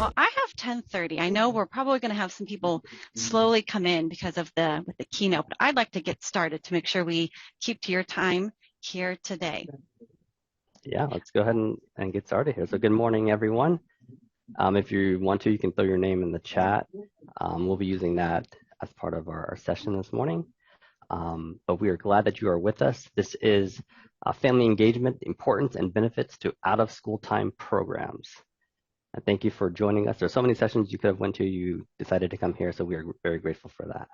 Well, I have 10:30. I know we're probably going to have some people slowly come in because of with the keynote, but I'd like to get started to make sure we keep to your time here today. Yeah, let's go ahead and get started here. So good morning, everyone. If you want to, you can throw your name in the chat. We'll be using that as part of our session this morning. But we are glad that you are with us. This is family engagement, importance and benefits to out-of-school time programs. And thank you for joining us. There's so many sessions you could have went to. You decided to come here, so we are very grateful for that.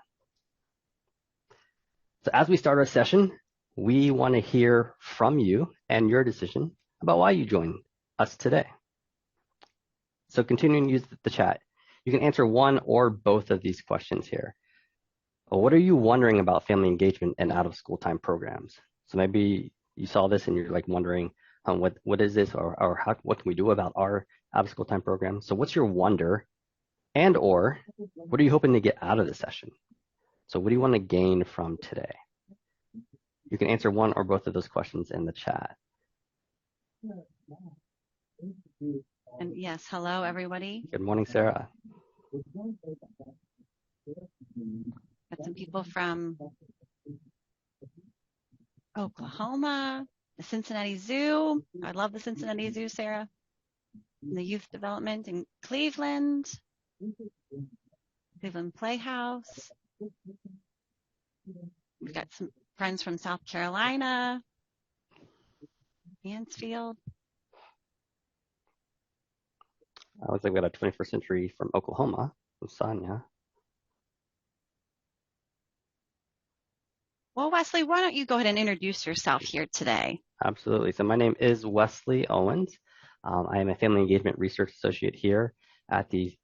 So as we start our session, we want to hear from you and your decision about why you joined us today. So continuing to use the chat, you can answer one or both of these questions here. What are you wondering about family engagement and out-of-school time programs? So maybe you saw this and you're like wondering, what is this, or what can we do about our out-of-school time program? So what's your wonder, and or what are you hoping to get out of the session? So what do you want to gain from today? You can answer one or both of those questions in the chat. And yes, hello, everybody. Good morning, Sarah. Got some people from Oklahoma, the Cincinnati Zoo. I love the Cincinnati Zoo, Sarah. And the youth development in Cleveland Playhouse. We've got some friends from South Carolina, Mansfield. Looks like we got a 21st century from Oklahoma, from Sonia. Well, Wesley, why don't you go ahead and introduce yourself here today? Absolutely. So my name is Wesley Owens. I am a Family Engagement Research Associate here at the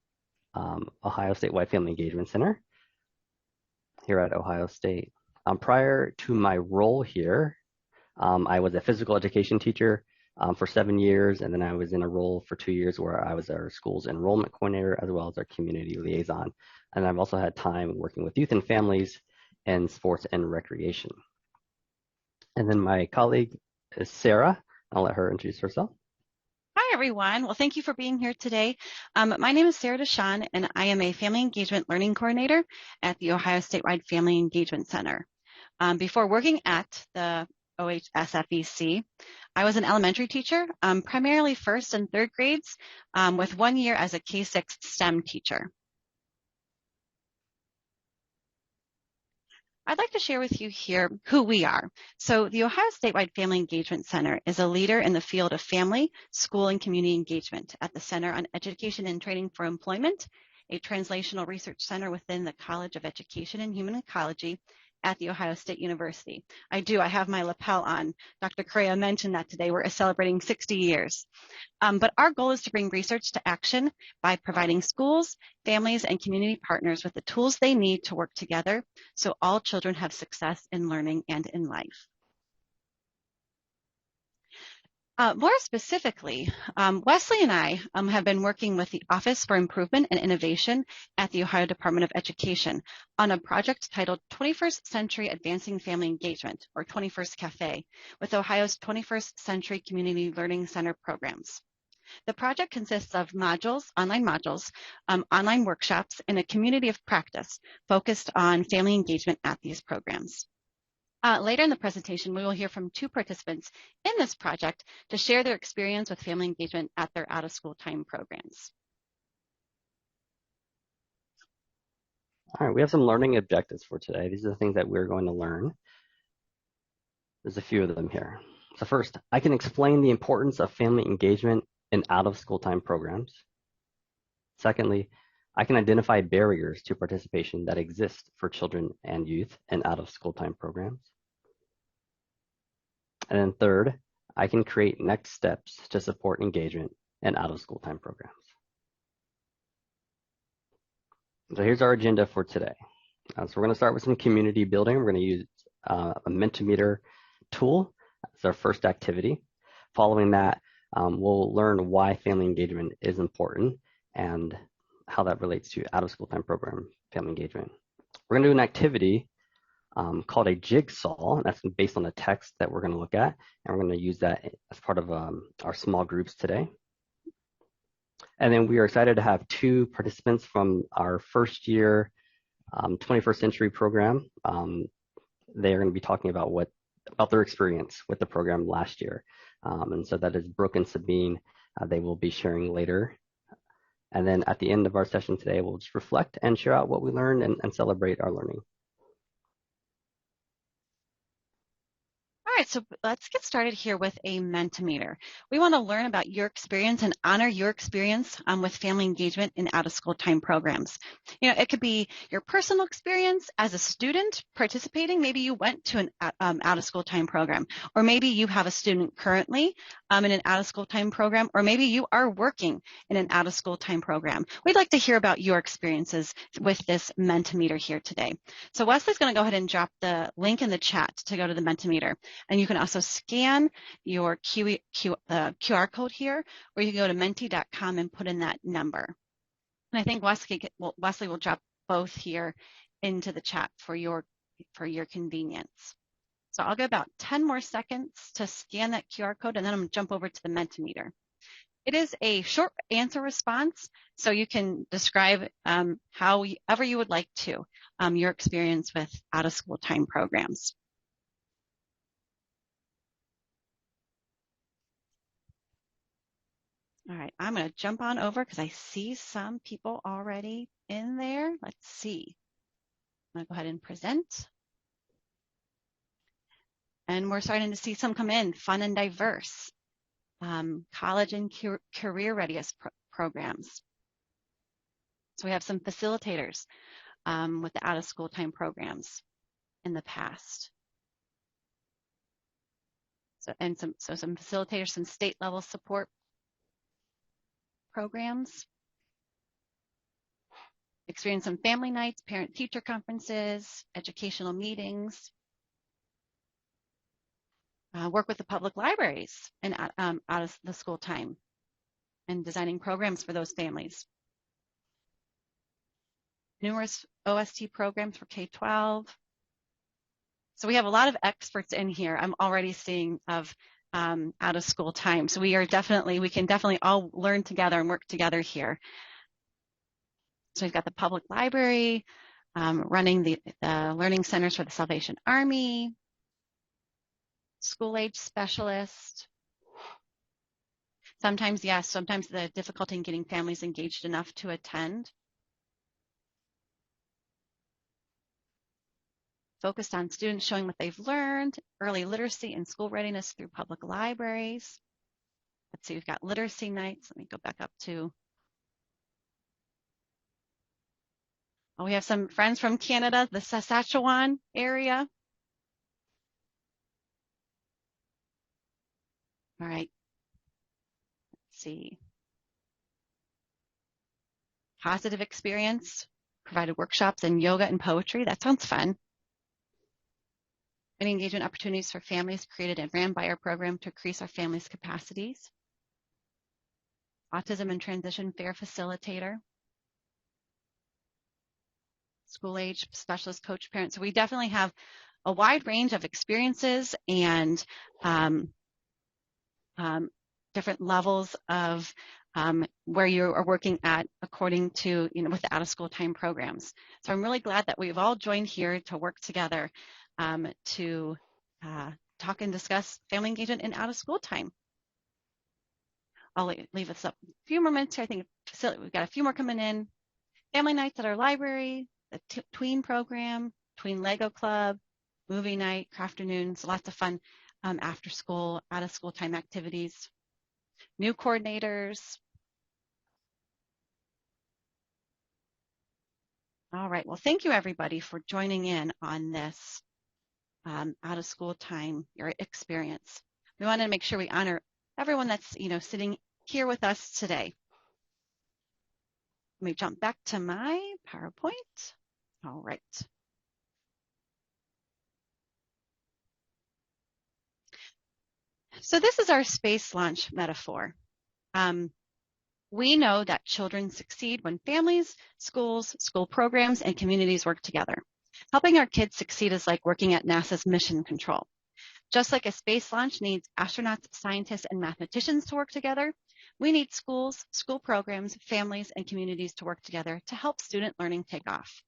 Ohio Statewide Family Engagement Center here at Ohio State. Prior to my role here, I was a physical education teacher for 7 years, and then I was in a role for 2 years where I was our school's enrollment coordinator as well as our community liaison. And I've also had time working with youth and families in sports and recreation. And then my colleague is Sarah. I'll let her introduce herself. Hi, everyone. Well, thank you for being here today. My name is Sarah Deshawn, and I am a Family Engagement Learning Coordinator at the Ohio Statewide Family Engagement Center. Before working at the OHSFEC, I was an elementary teacher, primarily first and third grades, with 1 year as a K-6 STEM teacher. I'd like to share with you here who we are. So the Ohio Statewide Family Engagement Center is a leader in the field of family, school, and community engagement at the Center on Education and Training for Employment, a translational research center within the College of Education and Human Ecology at The Ohio State University. I have my lapel on. Dr. Correa mentioned that today we're celebrating 60 years. But our goal is to bring research to action by providing schools, families, and community partners with the tools they need to work together so all children have success in learning and in life. More specifically, Wesley and I have been working with the Office for Improvement and Innovation at the Ohio Department of Education on a project titled 21st Century Advancing Family Engagement, or 21st Cafe, with Ohio's 21st Century Community Learning Center programs. The project consists of online modules, online workshops, and a community of practice focused on family engagement at these programs. Later in the presentation, we will hear from 2 participants in this project to share their experience with family engagement at their out-of-school time programs. All right, we have some learning objectives for today. These are the things that we're going to learn. There's a few of them here. So first, I can explain the importance of family engagement in out-of-school time programs. Secondly, I can identify barriers to participation that exist for children and youth in out-of-school time programs. And then third, I can create next steps to support engagement in out-of-school time programs. So here's our agenda for today. So we're going to start with some community building. We're going to use a Mentimeter tool. That's our first activity. Following that, we'll learn why family engagement is important and how that relates to out-of-school time program family engagement. We're going to do an activity called a jigsaw, and that's based on the text that we're going to look at, and we're going to use that as part of our small groups today. And then we are excited to have two participants from our first year 21st Century program. They are going to be talking about their experience with the program last year. And so that is Brooke and Sabine. They will be sharing later. And then at the end of our session today, we'll just reflect and share out what we learned and celebrate our learning. All right, so let's get started here with a Mentimeter. We want to learn about your experience and honor your experience with family engagement in out-of-school time programs. You know, it could be your personal experience as a student participating. Maybe you went to an out-of-school time program, or maybe you have a student currently in an out-of-school time program, or maybe you are working in an out-of-school time program. We'd like to hear about your experiences with this Mentimeter here today. So Wesley's going to go ahead and drop the link in the chat to go to the Mentimeter. And you can also scan your QR code here, or you can go to menti.com and put in that number. And I think Wesley will drop both here into the chat for your convenience. So I'll give about 10 more seconds to scan that QR code, and then I'm going to jump over to the Mentimeter. It is a short answer response, so you can describe however you would like to your experience with out-of-school time programs. All right, I'm going to jump on over because I see some people already in there. Let's see. I'm going to go ahead and present. And we're starting to see some come in, fun and diverse. College and career readiness programs. So we have some facilitators with the out-of-school time programs in the past. So some facilitators, some state level support programs. Experience some family nights, parent-teacher conferences, educational meetings. Work with the public libraries and out of the school time and designing programs for those families. Numerous OST programs for K-12. So we have a lot of experts in here. I'm already seeing of out of school time. So we can definitely all learn together and work together here. So we've got the public library, running the learning centers for the Salvation Army, school age specialist. Sometimes the difficulty in getting families engaged enough to attend. Focused on students showing what they've learned, early literacy and school readiness through public libraries. Let's see, we've got literacy nights. Let me go back up to. Oh, we have some friends from Canada, the Saskatchewan area. All right. Let's see. Positive experience, provided workshops in yoga and poetry. That sounds fun. Any engagement opportunities for families created and ran by our program to increase our families' capacities. Autism and transition fair facilitator. School age specialist coach parent. So we definitely have a wide range of experiences and different levels of where you are working at according to, with the out-of-school time programs. So I'm really glad that we've all joined here to work together to talk and discuss family engagement in out-of-school time. I'll leave us up a few more minutes here. I think we've got a few more coming in. Family nights at our library, the tween program, tween Lego club, movie night, crafternoons, lots of fun after school, out-of-school time activities. New coordinators. All right, well, thank you everybody for joining in on this out-of-school time, your experience. We wanted to make sure we honor everyone that's, sitting here with us today. Let me jump back to my PowerPoint. All right. So this is our space launch metaphor. We know that children succeed when families, schools, school programs, and communities work together. Helping our kids succeed is like working at NASA's mission control. Just like a space launch needs astronauts, scientists, and mathematicians to work together, We need schools, school programs, families, and communities to work together to help student learning take off.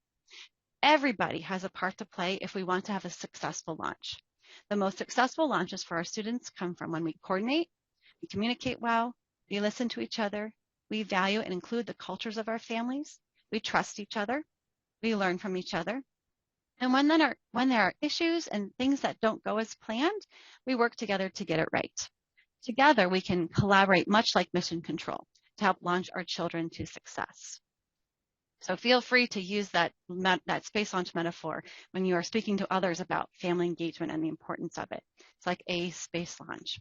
Everybody has a part to play if we want to have a successful launch. The most successful launches for our students come from when we coordinate, we communicate well, we listen to each other, we value and include the cultures of our families, we trust each other, we learn from each other. And when there are issues and things that don't go as planned, we work together to get it right. Together, we can collaborate much like mission control to help launch our children to success. So feel free to use that space launch metaphor when you are speaking to others about family engagement and the importance of it. It's like a space launch.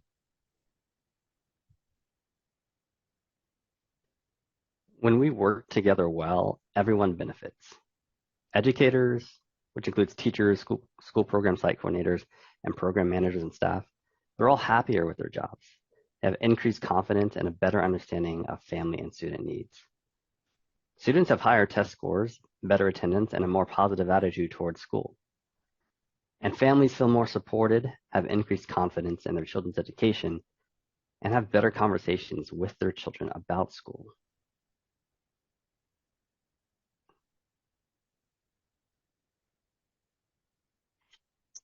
When we work together well, everyone benefits. Educators, which includes teachers, school program site coordinators, and program managers and staff, they're all happier with their jobs. They have increased confidence and a better understanding of family and student needs. Students have higher test scores, better attendance, and a more positive attitude towards school. And families feel more supported, have increased confidence in their children's education, and have better conversations with their children about school.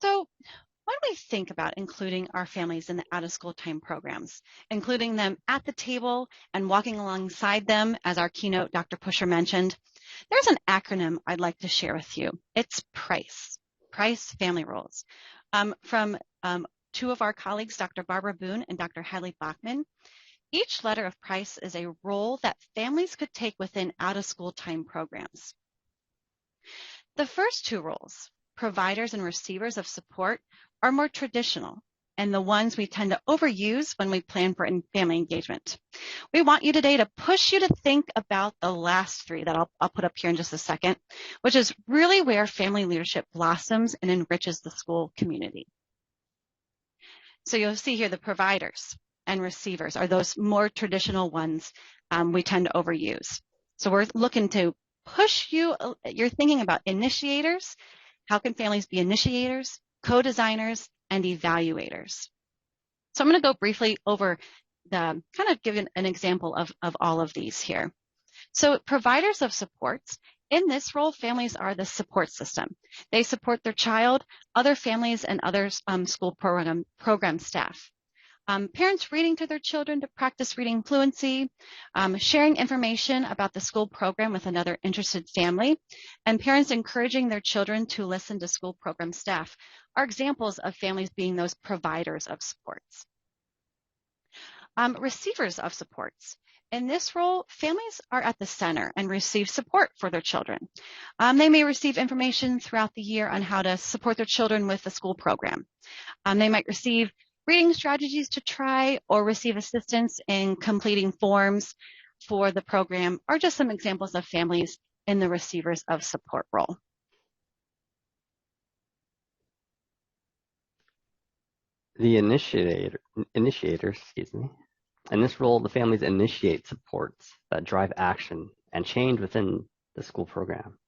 So when we think about including our families in the out-of-school time programs, including them at the table and walking alongside them, as our keynote Dr. Pusher mentioned, there's an acronym I'd like to share with you. It's PRICE, PRICE Family Roles. From two of our colleagues, Dr. Barbara Boone and Dr. Hadley Bachman. Each letter of PRICE is a role that families could take within out-of-school time programs. The first two roles, providers and receivers of support, are more traditional and the ones we tend to overuse when we plan for family engagement. We want you today to push you to think about the last three that I'll put up here in just a second, which is really where family leadership blossoms and enriches the school community. So you'll see here the providers and receivers are those more traditional ones we tend to overuse. So we're looking to push you, you're thinking about initiators. How can families be initiators, co-designers, and evaluators? So I'm going to go briefly over kind of give an example of all of these here. So providers of supports, in this role, families are the support system. They support their child, other families, and other school program staff. Parents reading to their children to practice reading fluency, sharing information about the school program with another interested family, and parents encouraging their children to listen to school program staff are examples of families being those providers of supports. Receivers of supports. In this role, families are at the center and receive support for their children. They may receive information throughout the year on how to support their children with the school program. They might receive reading strategies to try or receive assistance in completing forms for the program, or just some examples of families in the receivers of support role. The initiators, in this role, the families initiate supports that drive action and change within the school program.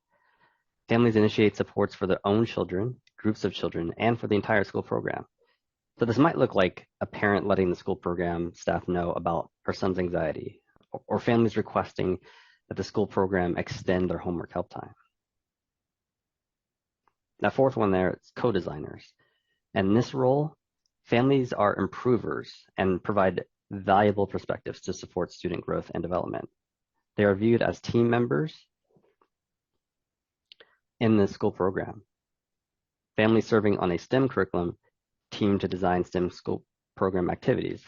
Families initiate supports for their own children, groups of children, and for the entire school program. So this might look like a parent letting the school program staff know about her son's anxiety, or families requesting that the school program extend their homework help time. That fourth one there is co-designers. And in this role, families are improvers and provide valuable perspectives to support student growth and development. They are viewed as team members in the school program. Families serving on a STEM curriculum team to design STEM school program activities,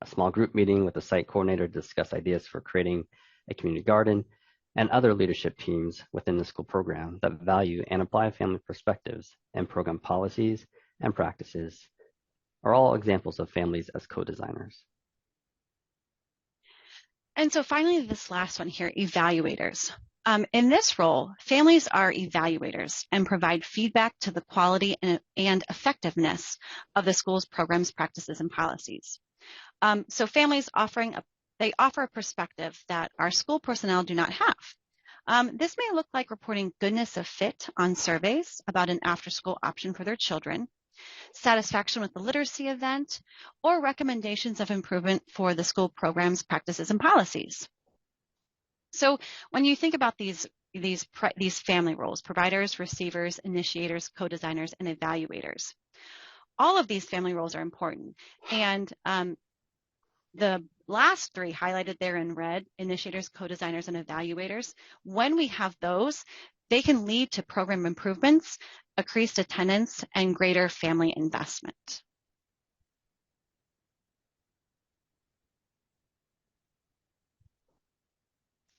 a small group meeting with a site coordinator to discuss ideas for creating a community garden, and other leadership teams within the school program that value and apply family perspectives and program policies and practices are all examples of families as co-designers. And so finally, this last one here, evaluators. In this role, families are evaluators and provide feedback to the quality and effectiveness of the school's programs, practices, and policies. So families they offer a perspective that our school personnel do not have. This may look like reporting goodness of fit on surveys about an after-school option for their children. satisfaction with the literacy event, or recommendations of improvement for the school programs, practices, and policies. So when you think about these family roles, providers, receivers, initiators, co-designers, and evaluators, all of these family roles are important. And the last three highlighted there in red, initiators, co-designers, and evaluators, when we have those, they can lead to program improvements, increased attendance, and greater family investment.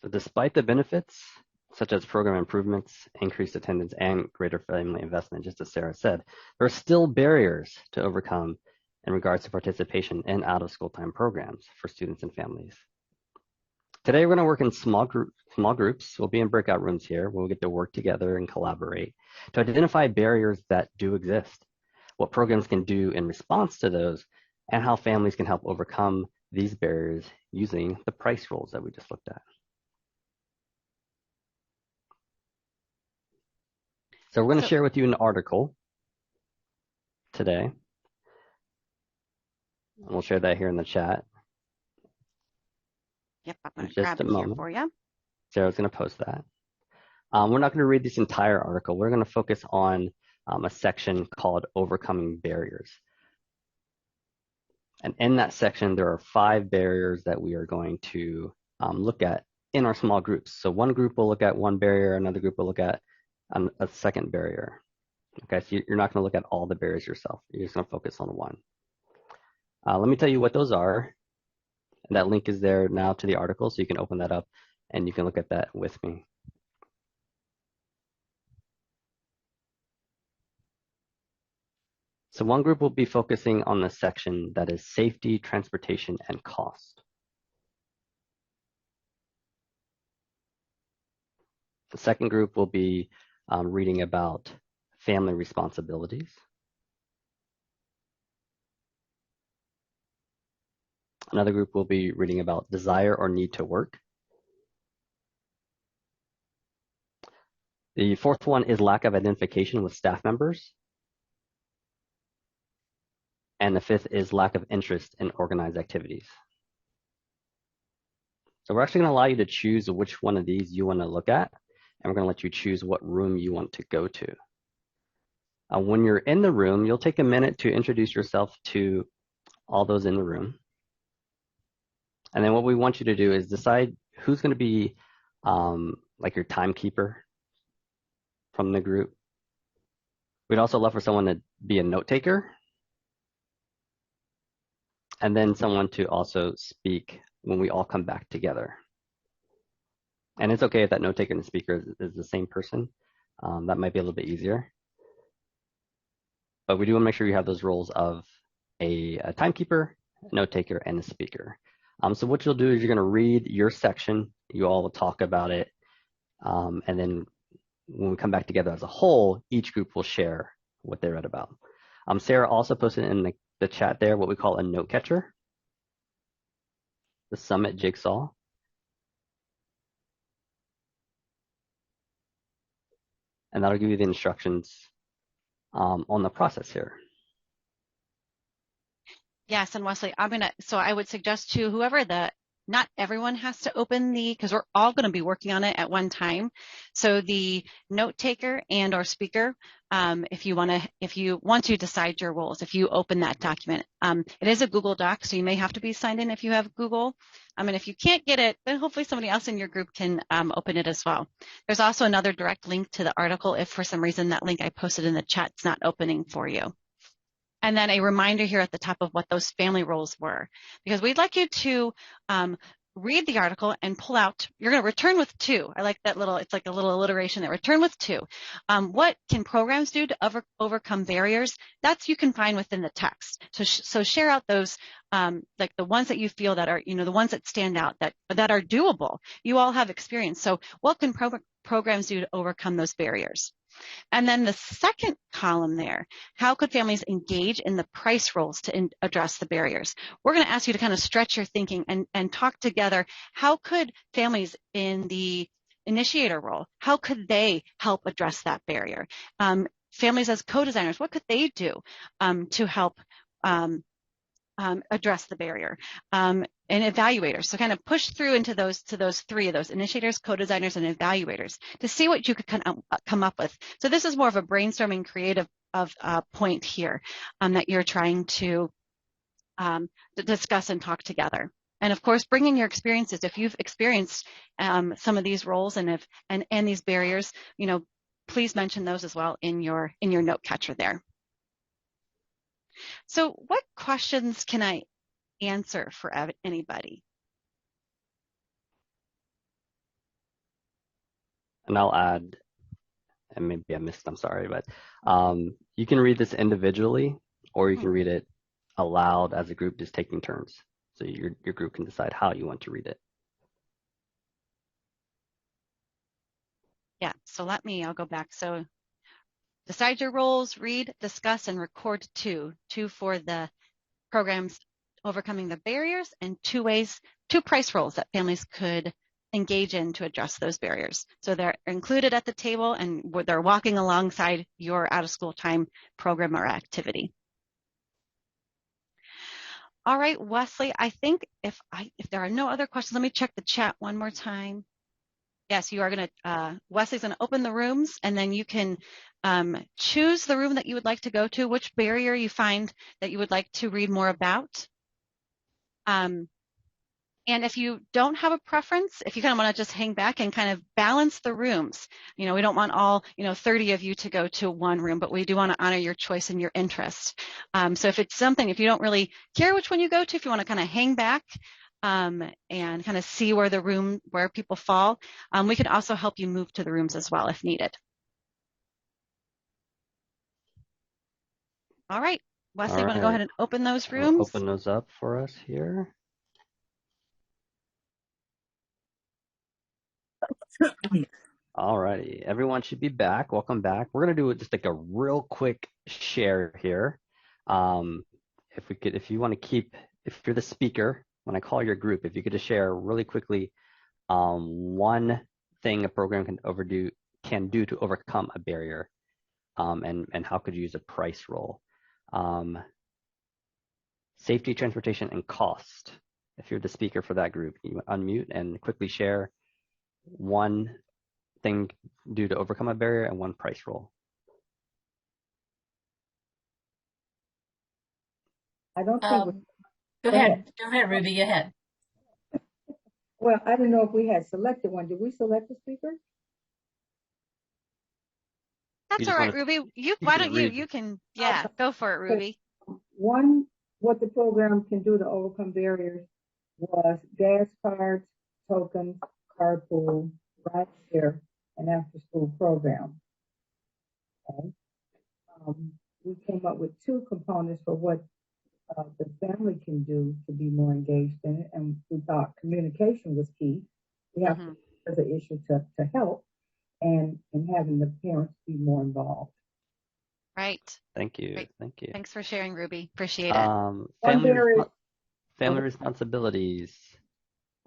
So despite the benefits, such as program improvements, increased attendance, and greater family investment, just as Sarah said, there are still barriers to overcome in regards to participation in out-of-school time programs for students and families. Today, we're going to work in small groups. We'll be in breakout rooms here. We'll get to work together and collaborate to identify barriers that do exist, what programs can do in response to those, and how families can help overcome these barriers using the price rules that we just looked at. So we're going to share with you an article today. And we'll share that here in the chat. Yep, I'm going to grab it here for you. Sarah's going to post that. We're not going to read this entire article. We're going to focus on a section called Overcoming Barriers. And in that section, there are 5 barriers that we are going to look at in our small groups. So one group will look at one barrier, another group will look at a second barrier. Okay, so you're not going to look at all the barriers yourself. You're just going to focus on one. Let me tell you what those are. And that link is there now to the article, so you can open that up and you can look at that with me. So one group will be focusing on the section that is safety, transportation, and cost. The second group will be reading about family responsibilities. Another group will be reading about desire or need to work. The fourth one is lack of identification with staff members. And the fifth is lack of interest in organized activities. So we're actually going to allow you to choose which one of these you want to look at, and we're going to let you choose what room you want to go to. When you're in the room, you'll take a minute to introduce yourself to all those in the room. And then what we want you to do is decide who's going to be like your timekeeper from the group. We'd also love for someone to be a note taker, and then someone to also speak when we all come back together. And it's okay if that note taker and the speaker is the same person. That might be a little bit easier. But we do want to make sure you have those roles of a timekeeper, a note taker, and a speaker. So what you'll do is you're going to read your section. You all will talk about it. And then when we come back together as a whole, each group will share what they read about. Sarah also posted in the chat there what we call a note catcher, the Summit Jigsaw. And that'll give you the instructions on the process here. Yes, and Wesley, so I would suggest to whoever not everyone has to open because we're all going to be working on it at one time. So the note taker and or speaker, if you want to decide your roles, if you open that document, it is a Google Doc, so you may have to be signed in if you have Google. And if you can't get it, then hopefully somebody else in your group can open it as well. There's also another direct link to the article if for some reason that link I posted in the chat is not opening for you. And then a reminder here at the top of what those family roles were, because we'd like you to read the article and pull out, you're going to return with 2. I like that it's like a little alliteration there, return with 2. What can programs do to overcome barriers? You can find within the text. So share out those, like the ones that you feel that are, the ones that stand out, that are doable. You all have experience. So what can programs do to overcome those barriers? And then the second column there, how could families engage in the price roles to address the barriers? We're going to ask you to kind of stretch your thinking and talk together. How could families in the initiator role, how could they help address that barrier? families as co-designers, what could they do to help address the barrier? And evaluators, so kind of push through into those three of those: initiators, co-designers, and evaluators, to see what you could come up with. So this is more of a brainstorming creative point here that you're trying to discuss and talk together. And of course, bring in your experiences. If you've experienced some of these roles and these barriers, please mention those as well in your note catcher there. So what questions can I answer for anybody? And I'll add, and maybe I missed, I'm sorry, but you can read this individually, or you can read it aloud as a group, just taking turns. So your group can decide how you want to read it. Yeah, so I'll go back. So decide your roles, read, discuss, and record two for the programs overcoming the barriers, and two price roles that families could engage in to address those barriers. So they're included at the table and they're walking alongside your out of school time program or activity. All right, Wesley, I think if there are no other questions, let me check the chat one more time. Yes, you are going to, Wesley's going to open the rooms, and then you can choose the room that you would like to go to, which barrier you find that you would like to read more about. And if you don't have a preference, if you kind of want to just hang back and kind of balance the rooms, we don't want all, 30 of you to go to one room, but we do want to honor your choice and your interest. So if it's something, if you don't really care which one you go to, if you want to kind of hang back and kind of see where people fall, we can also help you move to the rooms as well if needed. All right, Wesley, you want to go ahead and open those rooms? I'll open those up for us here. All righty, everyone should be back. Welcome back. We're gonna do just like a real quick share here. If you're the speaker, when I call your group, if you could just share really quickly one thing a program can do to overcome a barrier, and how could you use a price roll? Safety, transportation, and cost. If you're the speaker for that group, you unmute and quickly share one thing due to overcome a barrier and one price roll. I don't think Go ahead, Ruby, go ahead. Well, I don't know if we had selected one. Did we select the speaker? That's all right, Ruby. Why don't you can, yeah, go for it, Ruby. One, what the program can do to overcome barriers was gas cards, tokens, carpool, ride share, and after school program. Okay. We came up with two components for what the family can do to be more engaged in it, and we thought communication was key. We have to, as an issue to help, and having the parents be more involved. Right. Thank you. Right. Thank you. Thanks for sharing, Ruby. Appreciate it. Family responsibilities.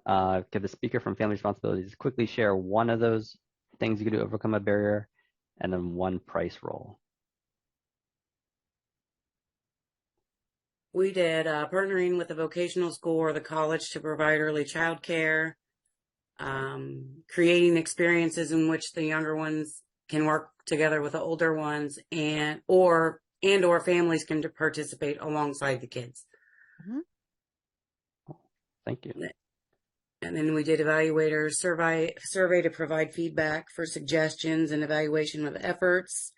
Could the speaker from family responsibilities quickly share one of those things you could do to overcome a barrier, and then one price roll? We did partnering with the vocational school or the college to provide early child care, creating experiences in which the younger ones can work together with the older ones, and or families can participate alongside the kids. Thank you. And then we did evaluators survey to provide feedback for suggestions and evaluation of efforts.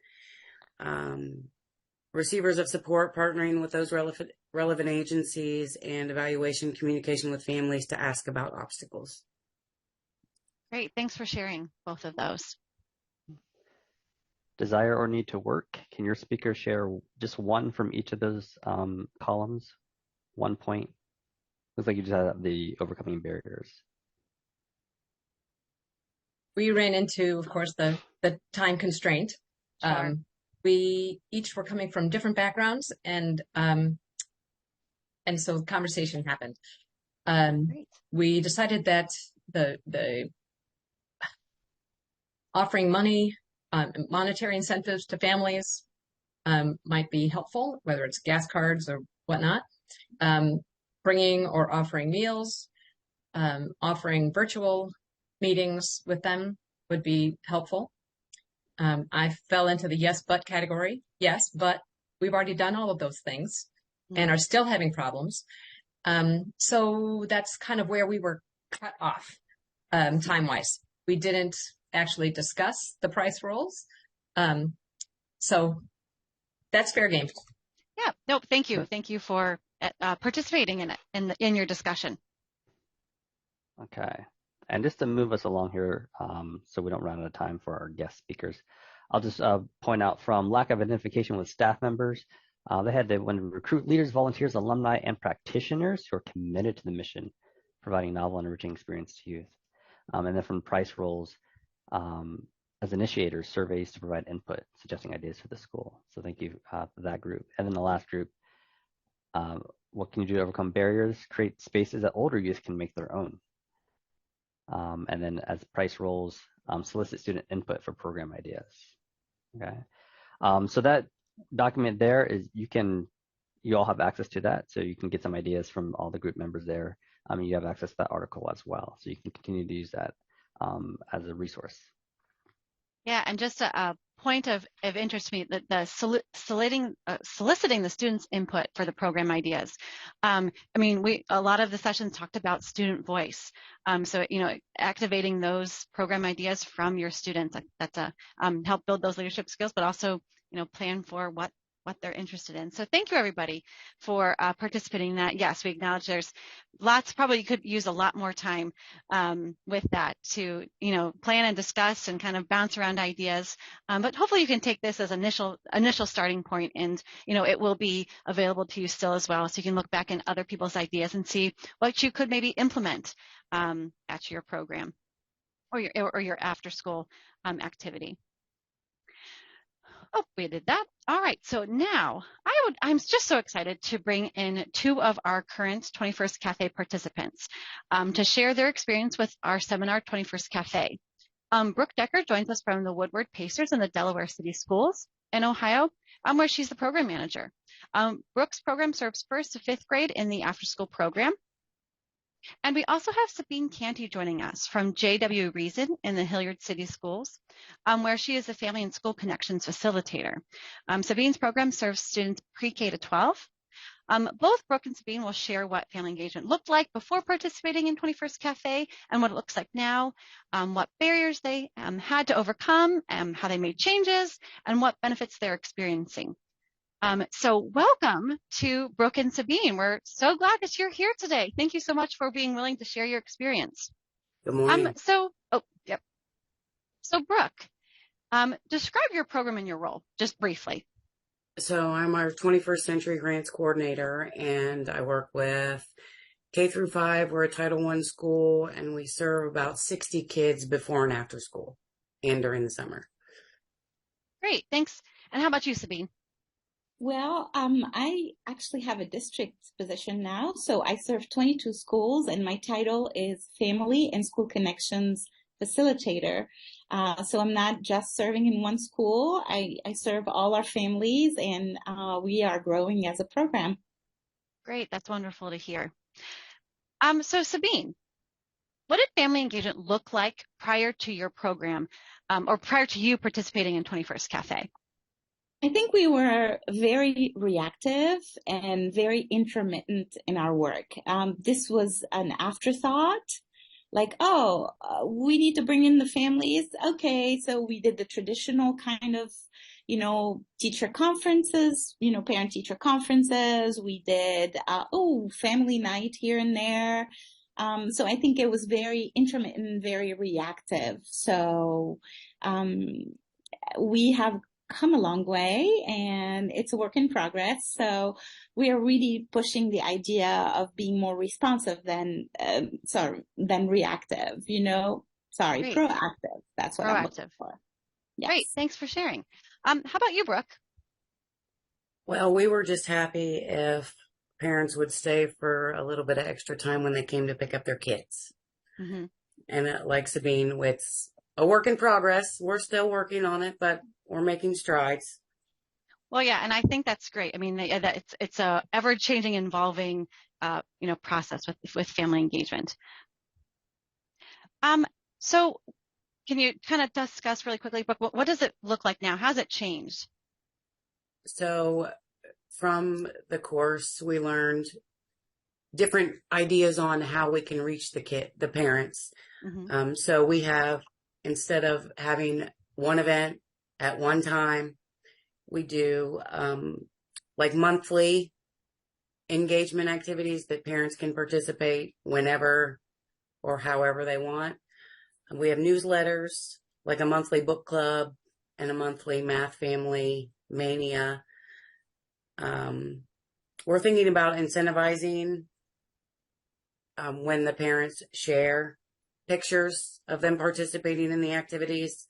Receivers of support, partnering with those relevant agencies, and evaluation communication with families to ask about obstacles. Great. Thanks for sharing both of those. Desire or need to work. Can your speaker share just one from each of those columns? 1 point. Looks like you just had the overcoming barriers. We ran into, of course, the time constraint. Sure. We each were coming from different backgrounds, and so the conversation happened. We decided that the offering money monetary incentives to families might be helpful, whether it's gas cards or whatnot. Bringing or offering meals, offering virtual meetings with them would be helpful. I fell into the yes, but category. Yes, but we've already done all of those things and are still having problems. So that's kind of where we were cut off time-wise. We didn't actually discuss the price rolls. So that's fair game. Yeah, no, thank you. Thank you for participating in it, in your discussion. Okay. And just to move us along here, so we don't run out of time for our guest speakers, I'll just point out from lack of identification with staff members, they had to recruit leaders, volunteers, alumni, and practitioners who are committed to the mission, providing novel and enriching experience to youth. And then from price rolls, as initiators, surveys to provide input, suggesting ideas for the school. So thank you for that group. And then the last group, what can you do to overcome barriers? Create spaces that older youth can make their own. And then as price rolls, solicit student input for program ideas. Okay. So that document there is, you all have access to that. So you can get some ideas from all the group members there. You have access to that article as well. So you can continue to use that as a resource. Yeah, and just a point of interest to me, the soliciting the students' input for the program ideas. I mean, a lot of the sessions talked about student voice. So, activating those program ideas from your students, that's help build those leadership skills, but also, plan for what they're interested in. So thank you, everybody, for participating in that. Yes, we acknowledge there's lots, probably you could use a lot more time with that to, plan and discuss and kind of bounce around ideas. But hopefully you can take this as initial starting point, and, it will be available to you still as well. So you can look back in other people's ideas and see what you could maybe implement at your program or your after school activity. Oh, we did that. All right. So now I'm just so excited to bring in two of our current 21st Cafe participants to share their experience with our seminar 21st Cafe. Brooke Decker joins us from the Woodward Pacers in the Delaware City Schools in Ohio, where she's the program manager. Brooke's program serves 1st to 5th grade in the after school program. And we also have Sabine Canty joining us from J.W. Reason in the Hilliard City Schools, where she is a Family and School Connections facilitator. Sabine's program serves students pre-K to 12. Both Brooke and Sabine will share what family engagement looked like before participating in 21st Cafe and what it looks like now, what barriers they had to overcome, how they made changes, and what benefits they're experiencing. So welcome to Brooke and Sabine. We're so glad that you're here today. Thank you so much for being willing to share your experience. Good morning. So Brooke, describe your program and your role, just briefly. So I'm our 21st Century Grants Coordinator, and I work with K through 5. We're a Title I school, and we serve about 60 kids before and after school and during the summer. Great, thanks. And how about you, Sabine? Well, I actually have a district position now. So I serve 22 schools, and my title is Family and School Connections Facilitator. So I'm not just serving in one school. I serve all our families, and we are growing as a program. Great. That's wonderful to hear. So Sabine, what did family engagement look like prior to your program, or prior to you participating in 21st Cafe? I think we were very reactive and very intermittent in our work. This was an afterthought, like, we need to bring in the families. Okay, so we did the traditional kind of, teacher conferences, parent-teacher conferences. We did, family night here and there. So I think it was very intermittent, very reactive. So we have come a long way, and it's a work in progress. So we are really pushing the idea of being more responsive than reactive, Great. Proactive. That's what I'm looking for. Yes. Great. Thanks for sharing. How about you, Brooke? Well, we were just happy if parents would stay for a little bit of extra time when they came to pick up their kids. Mm-hmm. And like Sabine, a work in progress. We're still working on it, but we're making strides. Well, yeah, and I think that's great. I mean, that it's a ever-changing, involving, process with family engagement. So can you kind of discuss really quickly, but what does it look like now? How's it changed? So from the course, we learned different ideas on how we can reach the parents. Mm-hmm. So we have, instead of having one event at one time, we do like monthly engagement activities that parents can participate whenever or however they want. We have newsletters, like a monthly book club and a monthly math family mania. We're thinking about incentivizing when the parents share pictures of them participating in the activities.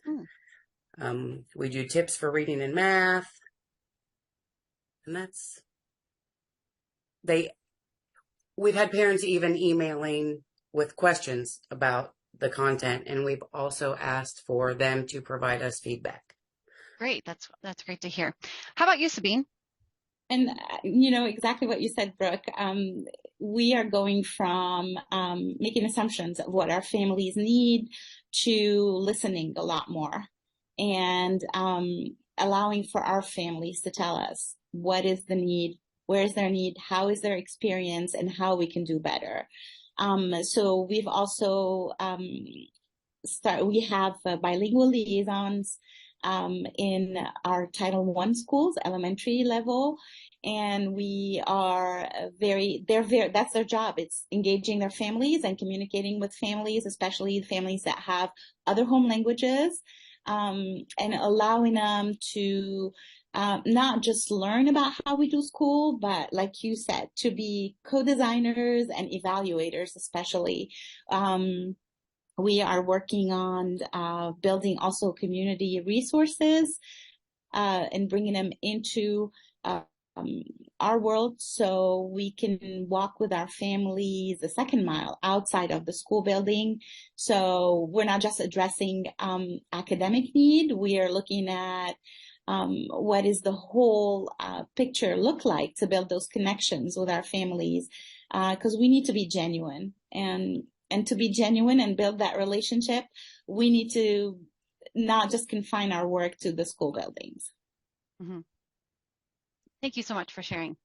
We do tips for reading and math. And we've had parents even emailing with questions about the content, and we've also asked for them to provide us feedback. Great. That's great to hear. How about you, Sabine? And exactly what you said, Brooke. We are going from making assumptions of what our families need to listening a lot more, and allowing for our families to tell us what is the need, where is their need, how is their experience, and how we can do better. So we've also we have bilingual liaisons in our Title I schools, elementary level, and we are that's their job. It's engaging their families and communicating with families, especially families that have other home languages, and allowing them to not just learn about how we do school, but like you said, to be co-designers and evaluators, especially. We are working on building also community resources and bringing them into our world, so we can walk with our families the second mile outside of the school building. So we're not just addressing academic need. We are looking at what is the whole picture look like to build those connections with our families, because we need to be genuine. And to be genuine and build that relationship, we need to not just confine our work to the school buildings. Mm-hmm. Thank you so much for sharing.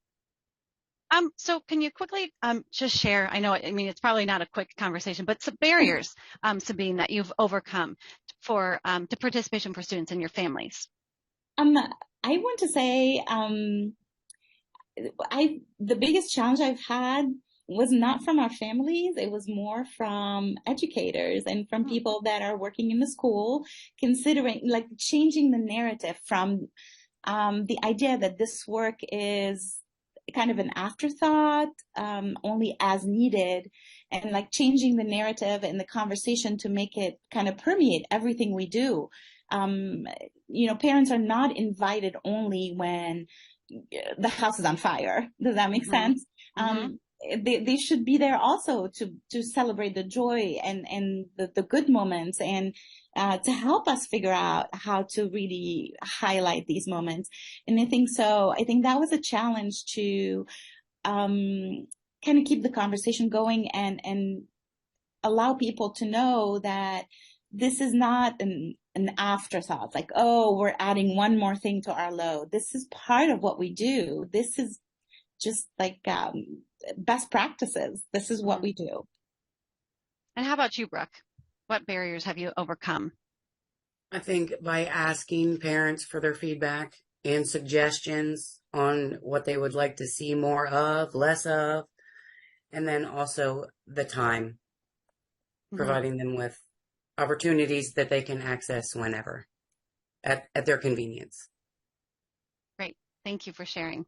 So can you quickly just share, I mean, it's probably not a quick conversation, but some barriers, Sabine, that you've overcome to participation for students and your families? I want to say the biggest challenge I've had was not from our families. It was more from educators and from people that are working in the school, considering, like, changing the narrative from the idea that this work is kind of an afterthought, only as needed, and like changing the narrative and the conversation to make it kind of permeate everything we do. Parents are not invited only when the house is on fire. Does that make sense? Mm-hmm. They should be there also to celebrate the joy and the good moments, and to help us figure out how to really highlight these moments. And I think that was a challenge to kind of keep the conversation going and allow people to know that this is not an afterthought, like, oh, we're adding one more thing to our load. This is part of what we do. This is just like best practices. This is what we do. And how about you, Brooke? What barriers have you overcome? I think by asking parents for their feedback and suggestions on what they would like to see more of, less of, and then also the time, providing them with opportunities that they can access whenever at their convenience. Great. Thank you for sharing.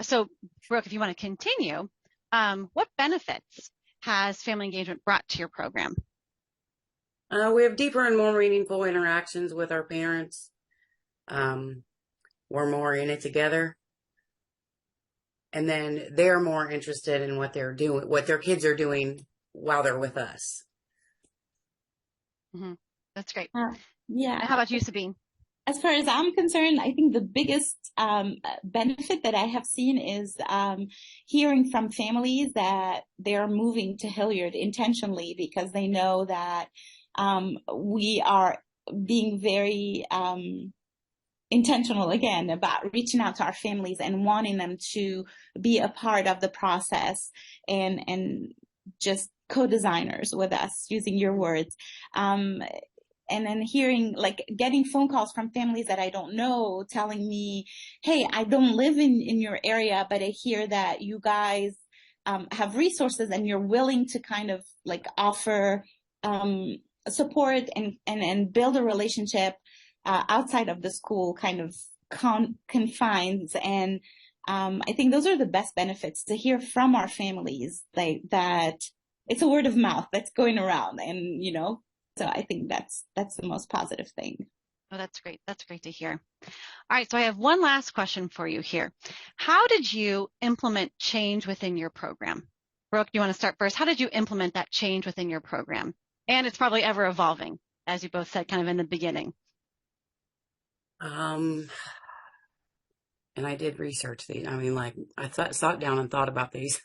So, Brooke, if you want to continue, what benefits has family engagement brought to your program? We have deeper and more meaningful interactions with our parents. We're more in it together. And then they're more interested in what they're doing, what their kids are doing while they're with us. Mm-hmm. That's great. Yeah. And how about you, Sabine? As far as I'm concerned, I think the biggest benefit that I have seen is hearing from families that they're moving to Hilliard intentionally because they know that we are being very intentional again about reaching out to our families and wanting them to be a part of the process and just co-designers with us, using your words. And then hearing, like, getting phone calls from families that I don't know telling me, hey, I don't live in your area, but I hear that you guys have resources and you're willing to kind of like offer support and build a relationship outside of the school kind of confines. And I think those are the best benefits, to hear from our families, like that it's a word of mouth that's going around, and so I think that's the most positive thing. Oh, that's great. That's great to hear. All right, so I have one last question for you here. How did you implement change within your program? Brooke, you want to start first? How did you implement that change within your program? And it's probably ever evolving, as you both said kind of in the beginning. And I did research these. I mean, like, I sat down and thought about these.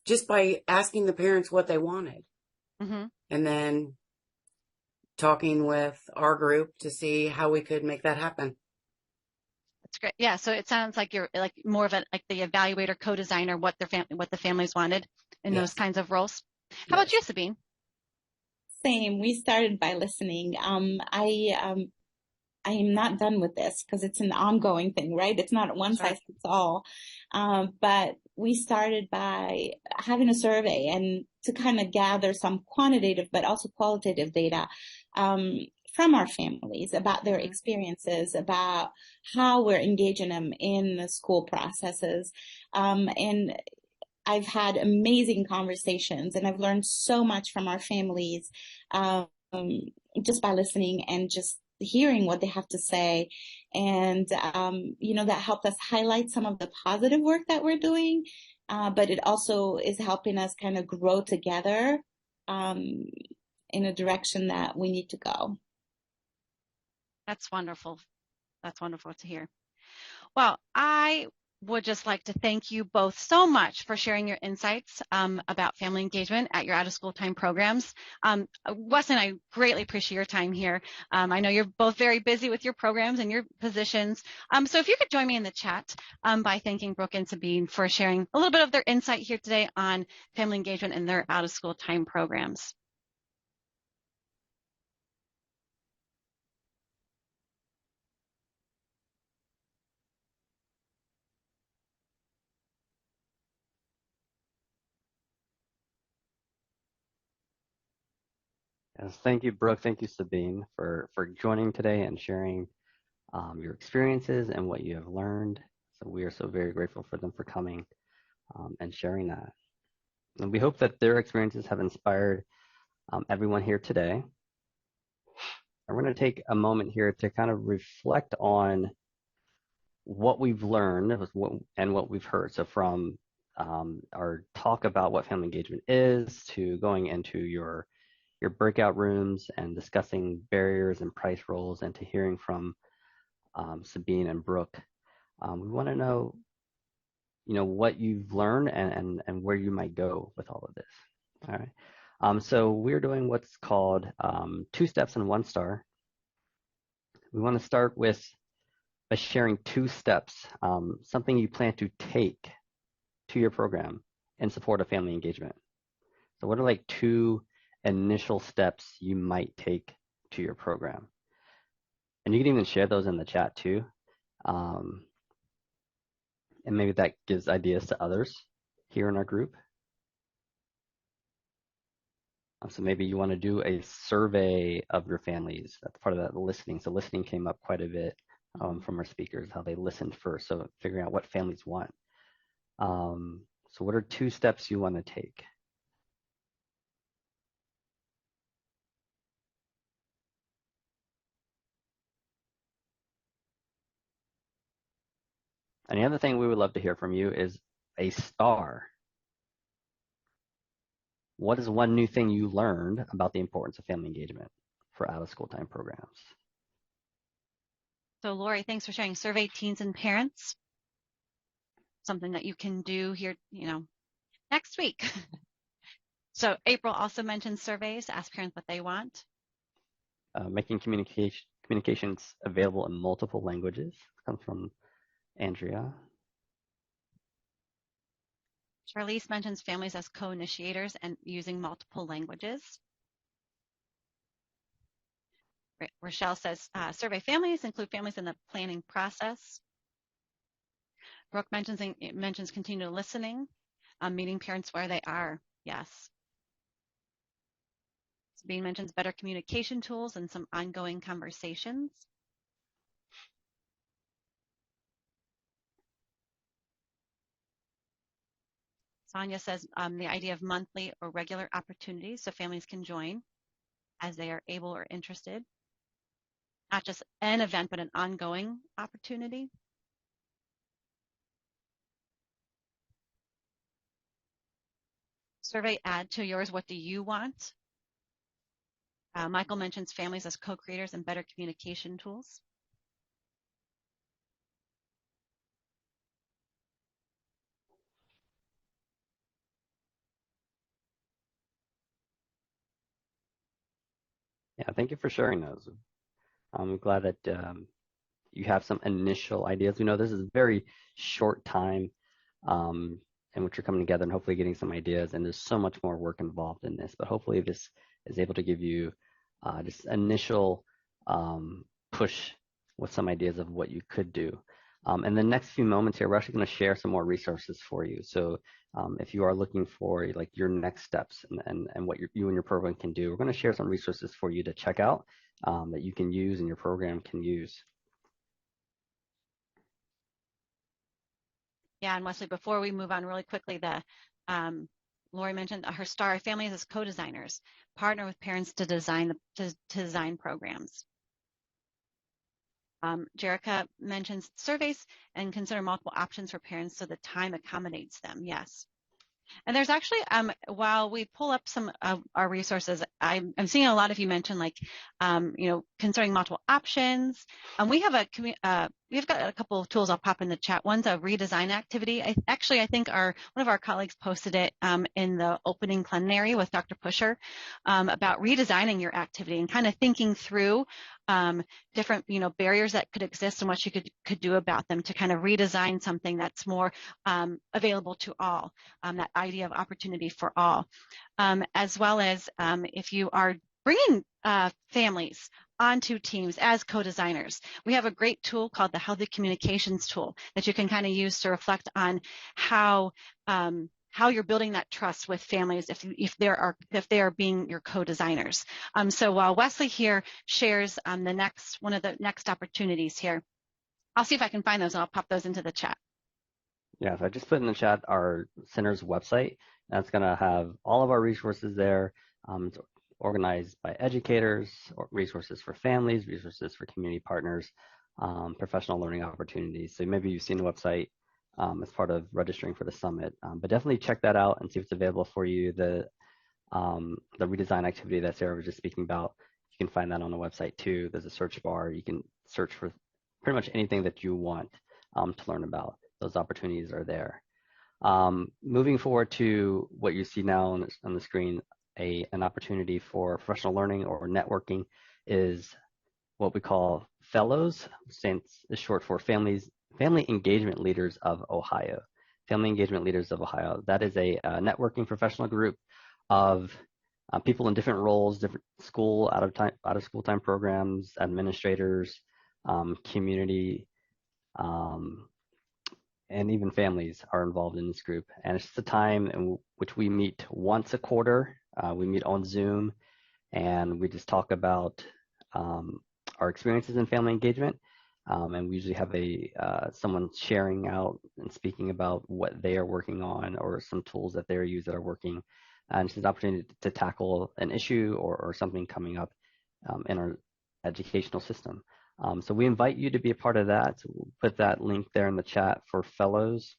Just by asking the parents what they wanted. Mm-hmm. And then talking with our group to see how we could make that happen. That's great. Yeah, so it sounds like you're like more of like the evaluator, co-designer, what the families wanted in those kinds of roles. How about you, Sabine? Same. We started by listening. I am not done with this because it's an ongoing thing, right? It's not one size fits all. But we started by having a survey and to kind of gather some quantitative but also qualitative data from our families about their experiences, about how we're engaging them in the school processes. And I've had amazing conversations, and I've learned so much from our families just by listening and just hearing what they have to say. And, that helped us highlight some of the positive work that we're doing, but it also is helping us kind of grow together in a direction that we need to go. That's wonderful. That's wonderful to hear. Well, I would just like to thank you both so much for sharing your insights about family engagement at your out-of-school time programs. Wes and I greatly appreciate your time here. I know you're both very busy with your programs and your positions. So if you could join me in the chat by thanking Brooke and Sabine for sharing a little bit of their insight here today on family engagement and their out-of-school time programs. Yes, thank you, Brooke. Thank you, Sabine, for joining today and sharing your experiences and what you have learned. So we are so very grateful for them for coming and sharing that. And we hope that their experiences have inspired everyone here today. And we're going to take a moment here to kind of reflect on what we've learned and what we've heard. So from our talk about what family engagement is to going into your breakout rooms and discussing barriers and price roles, and to hearing from Sabine and Brooke. We want to know, what you've learned and where you might go with all of this. All right. So we're doing what's called 2 steps and 1 star. We want to start with by sharing 2 steps, something you plan to take to your program in support of family engagement. So what are like 2 initial steps you might take to your program? And you can even share those in the chat too. And maybe that gives ideas to others here in our group. So maybe you want to do a survey of your families. That's part of that listening. So listening came up quite a bit from our speakers, how they listened first. So figuring out what families want. So what are 2 steps you want to take? And the other thing we would love to hear from you is a star. what is one new thing you learned about the importance of family engagement for out-of-school time programs? So Lori, thanks for sharing. Survey teens and parents. Something that you can do here, next week. So April also mentioned surveys to ask parents what they want. Making communications available in multiple languages comes from Andrea. Charlize mentions families as co-initiators and using multiple languages. Rochelle says survey families, include families in the planning process. Brooke mentions continued listening, meeting parents where they are. Yes. Sabine mentions better communication tools and some ongoing conversations. Sonia says the idea of monthly or regular opportunities so families can join as they are able or interested. Not just an event, but an ongoing opportunity. Survey add to yours, what do you want? Michael mentions families as co-creators and better communication tools. Yeah, thank you for sharing those. I'm glad that you have some initial ideas. We know this is a very short time in which you're coming together and hopefully getting some ideas, and there's so much more work involved in this, but hopefully this is able to give you just initial push with some ideas of what you could do. In the next few moments here, we're actually going to share some more resources for you. So if you are looking for like your next steps and what you and your program can do, we're going to share some resources for you to check out that you can use and your program can use. Yeah, and Wesley, before we move on really quickly, Lori mentioned her star families as co-designers, partner with parents to design programs. Jerica mentions surveys and consider multiple options for parents so the time accommodates them. Yes. And there's actually, while we pull up some of our resources, I'm seeing a lot of you mention considering multiple options. We've got a couple of tools I'll pop in the chat. One's a redesign activity. I think one of our colleagues posted it in the opening plenary with Dr. Pusher about redesigning your activity and kind of thinking through different, barriers that could exist and what you could do about them to kind of redesign something that's more available to all, that idea of opportunity for all, as well as if you are bringing families onto teams as co-designers. We have a great tool called the Healthy Communications tool that you can kind of use to reflect on how you're building that trust with families if they are being your co-designers. So while Wesley here shares one of the next opportunities here, I'll see if I can find those and I'll pop those into the chat. Yeah, so I just put in the chat our center's website. That's going to have all of our resources there. It's organized by educators, resources for families, resources for community partners, professional learning opportunities. So maybe you've seen the website as part of registering for the summit, but definitely check that out and see if it's available for you. The redesign activity that Sarah was just speaking about, you can find that on the website too. There's a search bar. You can search for pretty much anything that you want to learn about. Those opportunities are there. Moving forward to what you see now on the screen, an opportunity for professional learning or networking is what we call fellows. Stands is short for Family Engagement Leaders of Ohio. Family Engagement Leaders of Ohio. That is a networking professional group of people in different roles, different out of school time programs, administrators, community, and even families are involved in this group. And it's just a time in which we meet once a quarter. We meet on Zoom, and we just talk about our experiences in family engagement. And we usually have someone sharing out and speaking about what they are working on or some tools that they're using that are working. And it's an opportunity to tackle an issue or something coming up in our educational system. So we invite you to be a part of that. So we'll put that link there in the chat for fellows.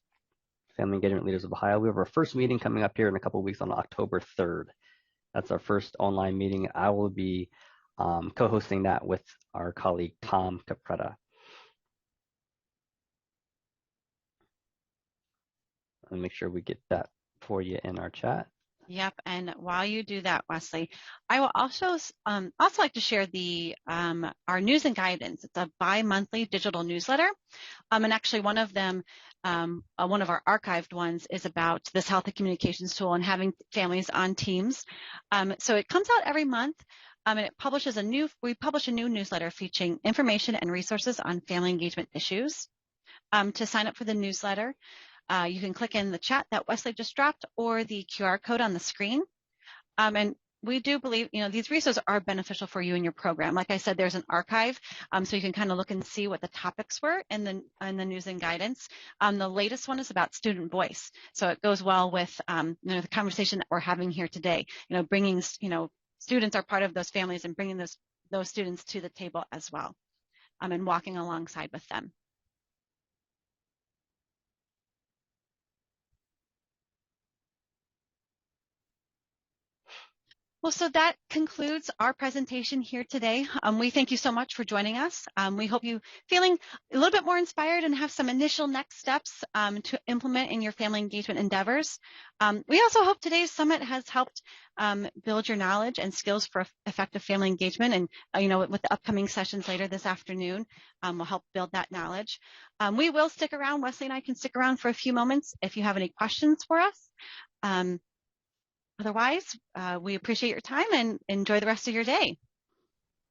Family Engagement Leaders of Ohio. We have our first meeting coming up here in a couple of weeks on October 3rd. That's our first online meeting. I will be co-hosting that with our colleague Tom Capretta. Let me make sure we get that for you in our chat. Yep, and while you do that, Wesley, I will also like to share the our news and guidance. It's a bi-monthly digital newsletter, and actually one of them, one of our archived ones, is about this health and communications tool and having families on teams. So it comes out every month, and we publish a new newsletter featuring information and resources on family engagement issues. To sign up for the newsletter, you can click in the chat that Wesley just dropped or the QR code on the screen. And we do believe, these resources are beneficial for you in your program. Like I said, there's an archive, so you can kind of look and see what the topics were in the news and guidance. The latest one is about student voice. So it goes well with, the conversation that we're having here today, bringing, students are part of those families and bringing those students to the table as well, and walking alongside with them. Well, so that concludes our presentation here today. We thank you so much for joining us. We hope you feeling a little bit more inspired and have some initial next steps to implement in your family engagement endeavors. We also hope today's summit has helped build your knowledge and skills for effective family engagement. And, with the upcoming sessions later this afternoon, will help build that knowledge. We will stick around. Wesley and I can stick around for a few moments if you have any questions for us. Otherwise, we appreciate your time and enjoy the rest of your day.